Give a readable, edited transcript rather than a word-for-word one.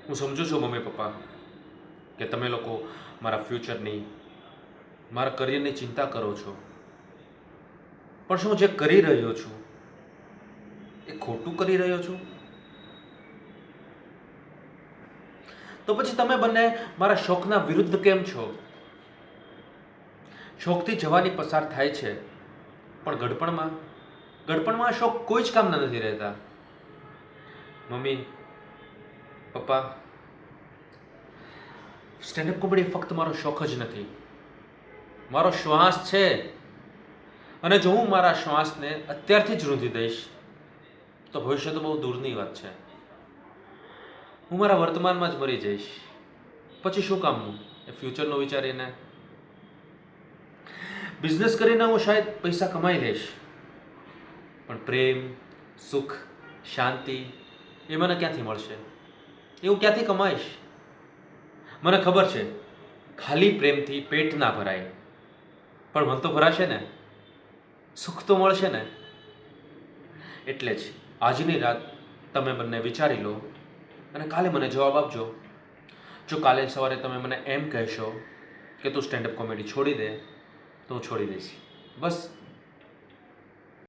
હું સમજુ છું મમ્મી પપ્પા કે તમે લોકો મારા ફ્યુચરની, મારા કરિયરની ચિંતા કરો છો, પણ શું જે કરી રહ્યો છું એ ખોટું કરી રહ્યો છું? તો પછી તમે બંને મારા શોખના વિરુદ્ધ કેમ છો? શોખથી જવાની પસાર થાય છે, પણ ગડપણમાં શોખ કોઈ જ કામના નથી રહેતા. મમ્મી પપ્પા, સ્ટેન્ડઅપ કોમેડી ફક્ત મારો શોખ જ નથી, મારો શ્વાસ છે. અને જો હું મારા શ્વાસને અત્યારથી જ રૂંધી દઈશ તો ભવિષ્ય તો બહુ દૂરની વાત છે. હું મારા વર્તમાનમાં જ મરી જઈશ. પછી શું કામનું એ ફ્યુચરનું વિચારીને? બિઝનેસ કરીને હું શાયદ પૈસા કમાઈ લઈશ, પણ પ્રેમ, સુખ, શાંતિ એ મને ક્યાંથી મળશે? એવું ક્યાંથી કમાઈશ? મને ખબર છે ખાલી પ્રેમથી પેટ ના ભરાય, પણ મન તો ભરાશે ને, સુખ તો મળશે ને. એટલે જ આજની રાત તમે બંને વિચારી લો અને કાલે મને જવાબ આપજો. જો કાલે સવારે તમે મને એમ કહેશો કે તું સ્ટેન્ડઅપ કોમેડી છોડી દે, તો હું છોડી દઈશ. બસ